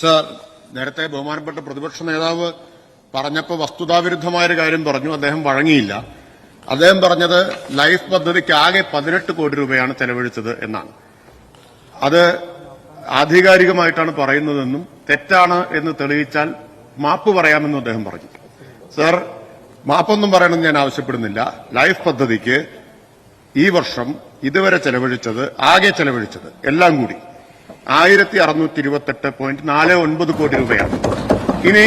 Sir, നേരത്തെ ബഹുമാനപ്പെട്ട പ്രതിപക്ഷ നേതാവ് പറഞ്ഞപ്പോൾ വസ്തുതാവിരുദ്ധമായൊരു കാര്യം പറഞ്ഞു. അദ്ദേഹം വഴങ്ങിയില്ല. അദ്ദേഹം പറഞ്ഞത് ലൈഫ് പദ്ധതിക്ക് ആകെ 18 കോടി രൂപയാണ് ചെലവഴിച്ചത് എന്നാണ്. അത് ആധികാരികമായിട്ടാണ് പറയുന്നതെന്നും തെറ്റാണ് എന്ന് തെളിയിച്ചാൽ മാപ്പ് പറയാമെന്നും അദ്ദേഹം പറഞ്ഞു. സർ, മാപ്പൊന്നും പറയണമെന്ന് ഞാൻ ആവശ്യപ്പെടുന്നില്ല. ലൈഫ് പദ്ധതിക്ക് ഈ വർഷം ഇതുവരെ ആകെ ചെലവഴിച്ചത് എല്ലാം കൂടി 1628.49 കോടി രൂപയാണ്. ഇനി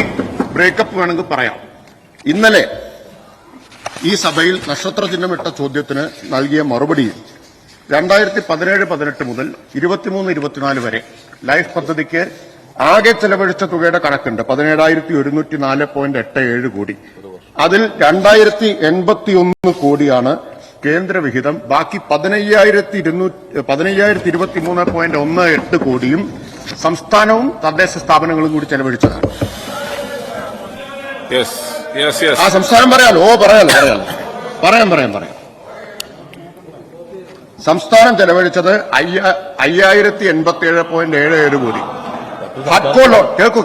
ബ്രേക്കപ്പ് വേണമെങ്കിൽ പറയാം. ഇന്നലെ ഈ സഭയിൽ നക്ഷത്ര ചിഹ്നമിട്ട ചോദ്യത്തിന് നൽകിയ മറുപടിയിൽ 2017-18 മുതൽ 23-24 വരെ ലൈഫ് പദ്ധതിക്ക് ആകെ ചെലവഴിച്ച തുകയുടെ കണക്കുണ്ട്. 17,104.87 കോടി. അതിൽ 2081 കോടിയാണ് കേന്ദ്രവിഹിതം. ബാക്കി 15,023.18 കോടിയും സംസ്ഥാനവും തദ്ദേശ സ്ഥാപനങ്ങളും കൂടി ചെലവഴിച്ചതാണ്. ആ സംസ്ഥാനം പറയാലോ. പറയാം. സംസ്ഥാനം ചെലവഴിച്ചത് 5,087.77 കോടി. ഹഡ്കോളോ കേൾക്കൂ.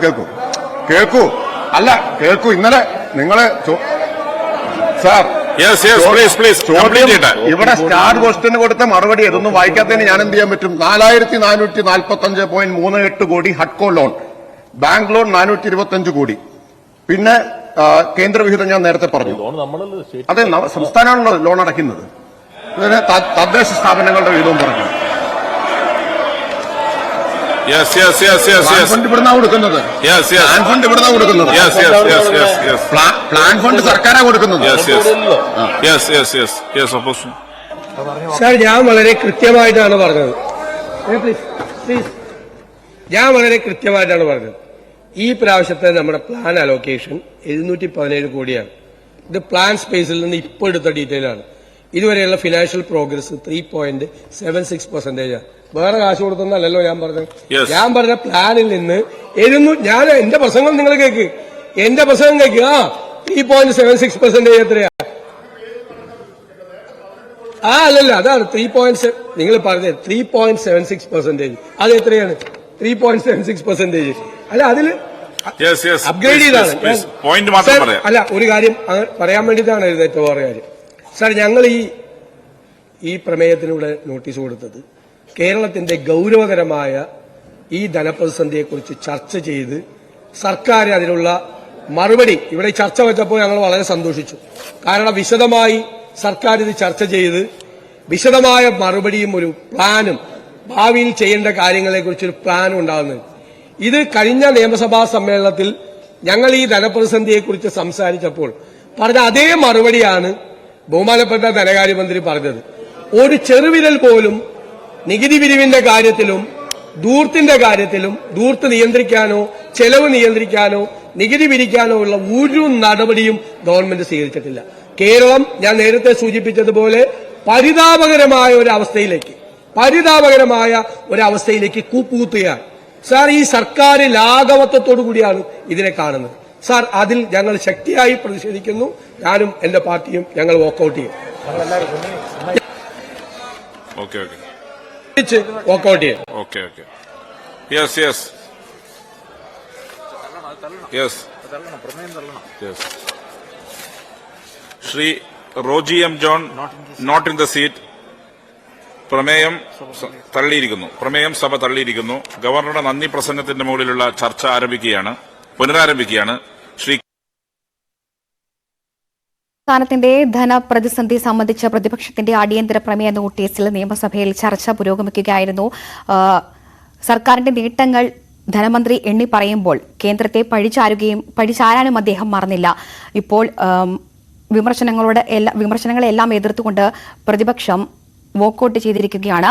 ഇന്നലെ നിങ്ങള് സാർ ഇവിടെ സ്റ്റാർ ക്വസ്റ്റ്യന് കൊടുത്ത മറുപടി ഇതൊന്നും വായിക്കാത്തതിന് ഞാൻ എന്ത് ചെയ്യാൻ പറ്റും? 4,445.38 കോടി ഹഡ്കോ ലോൺ, ബാങ്ക് ലോൺ 425 കോടി. പിന്നെ കേന്ദ്രവിഹിതം ഞാൻ നേരത്തെ പറഞ്ഞു. അതെ, സംസ്ഥാനമാണല്ലോ ലോൺ അടയ്ക്കുന്നത്. ഇതിന് തദ്ദേശ സ്ഥാപനങ്ങളുടെ വിഹിതവും പറഞ്ഞു. ഫണ്ട് ഇവിടുന്നാ കൊടുക്കുന്നത്. പ്ലാൻ ഫണ്ട് സർക്കാരാണ് കൊടുക്കുന്നത്. സാർ, ഞാൻ വളരെ കൃത്യമായിട്ടാണ് പറഞ്ഞത്. ഈ പ്രാവശ്യത്തെ നമ്മുടെ പ്ലാൻ അലോക്കേഷൻ 717 കോടിയാണ്. ഇത് പ്ലാൻ സ്പേസിൽ നിന്ന് ഇപ്പോൾ എടുത്ത ഡീറ്റെയിൽ ആണ്. ഇതുവരെയുള്ള ഫിനാൻഷ്യൽ പ്രോഗ്രസ് 3.76%. വേറെ കാശ് കൊടുത്തൊന്നല്ലോ ഞാൻ പറഞ്ഞത്. ഞാൻ പറഞ്ഞ പ്ലാനിൽ നിന്ന് ഞാൻ എന്റെ പ്രസംഗം നിങ്ങൾ കേൾക്ക്. 3.76% എത്രയാ? അല്ലല്ല, അതാണ് 3. നിങ്ങൾ പറഞ്ഞത് 3.76%. അത് എത്രയാണ്? 3.76%. അല്ല, അതിൽ അപ്ഗ്രേഡ് ചെയ്താണ്. അല്ല, ഒരു കാര്യം പറയാൻ വേണ്ടിയിട്ടാണ് എഴുന്നേറ്റ് വേറെ കാര്യം. സാർ, ഞങ്ങൾ ഈ പ്രമേയത്തിലൂടെ നോട്ടീസ് കൊടുത്തത് കേരളത്തിന്റെ ഗൌരവകരമായ ഈ ധനപ്രതിസന്ധിയെക്കുറിച്ച് ചർച്ച ചെയ്ത് സർക്കാർ അതിനുള്ള മറുപടി ഇവിടെ ചർച്ച വെച്ചപ്പോൾ ഞങ്ങൾ വളരെ സന്തോഷിച്ചു. കാരണം വിശദമായി സർക്കാർ ഇത് ചർച്ച ചെയ്ത് വിശദമായ മറുപടിയും ഒരു പ്ലാനും ഭാവിയിൽ ചെയ്യേണ്ട കാര്യങ്ങളെക്കുറിച്ചൊരു പ്ലാനും ഉണ്ടാകുന്നത്. ഇത് കഴിഞ്ഞ നിയമസഭാ സമ്മേളനത്തിൽ ഞങ്ങൾ ഈ ധനപ്രതിസന്ധിയെക്കുറിച്ച് സംസാരിച്ചപ്പോൾ പറഞ്ഞ അതേ മറുപടിയാണ് ബഹുമാനപ്പെട്ട ധനകാര്യമന്ത്രി പറഞ്ഞത്. ഒരു ചെറുവിരൽ പോലും നികുതി പിരിവിന്റെ കാര്യത്തിലും ധൂർത്തിന്റെ കാര്യത്തിലും ധൂർത്ത് നിയന്ത്രിക്കാനോ ചെലവ് നിയന്ത്രിക്കാനോ നികുതി പിരിക്കാനോ ഉള്ള ഒരു നടപടിയും ഗവൺമെന്റ് സ്വീകരിച്ചിട്ടില്ല. കേരളം ഞാൻ നേരത്തെ സൂചിപ്പിച്ചതുപോലെ പരിതാപകരമായ ഒരു അവസ്ഥയിലേക്ക് കൂപ്പുകുത്തുകയാണ്. സാർ, ഈ സർക്കാർ ലാഘവത്വത്തോടു കൂടിയാണ് ഇതിനെ കാണുന്നത്. സാർ, അതിൽ ഞങ്ങൾ ശക്തിയായി പ്രതിഷേധിക്കുന്നു. ഞാനും എന്റെ പാർട്ടിയും ഞങ്ങൾ വോക്കൌട്ട് ചെയ്യും. വോക്കൌട്ട് ചെയ്യും. Shri Roji M John, not in the seat. പ്രമേയം സഭ തള്ളിയിരിക്കുന്നു. ഗവർണറുടെ നന്ദി പ്രസംഗത്തിന്റെ മുകളിലുള്ള ചർച്ച പുനരാരംഭിക്കുകയാണ്. ശ്രീ സംസ്ഥാനത്തിന്റെ ധനപ്രതിസന്ധി സംബന്ധിച്ച പ്രതിപക്ഷത്തിന്റെ അടിയന്തര പ്രമേയ നോട്ടീസിൽ നിയമസഭയിൽ ചർച്ച പുരോഗമിക്കുകയായിരുന്നു. സർക്കാരിന്റെ നേട്ടങ്ങൾ ധനമന്ത്രി എണ്ണി പറയുമ്പോൾ കേന്ദ്രത്തെ പഴിചാരാനും അദ്ദേഹം മറന്നില്ല. ഇപ്പോൾ വിമർശനങ്ങളെല്ലാം എതിർത്തുകൊണ്ട് പ്രതിപക്ഷം വോക്കൌട്ട് ചെയ്തിരിക്കുകയാണ്.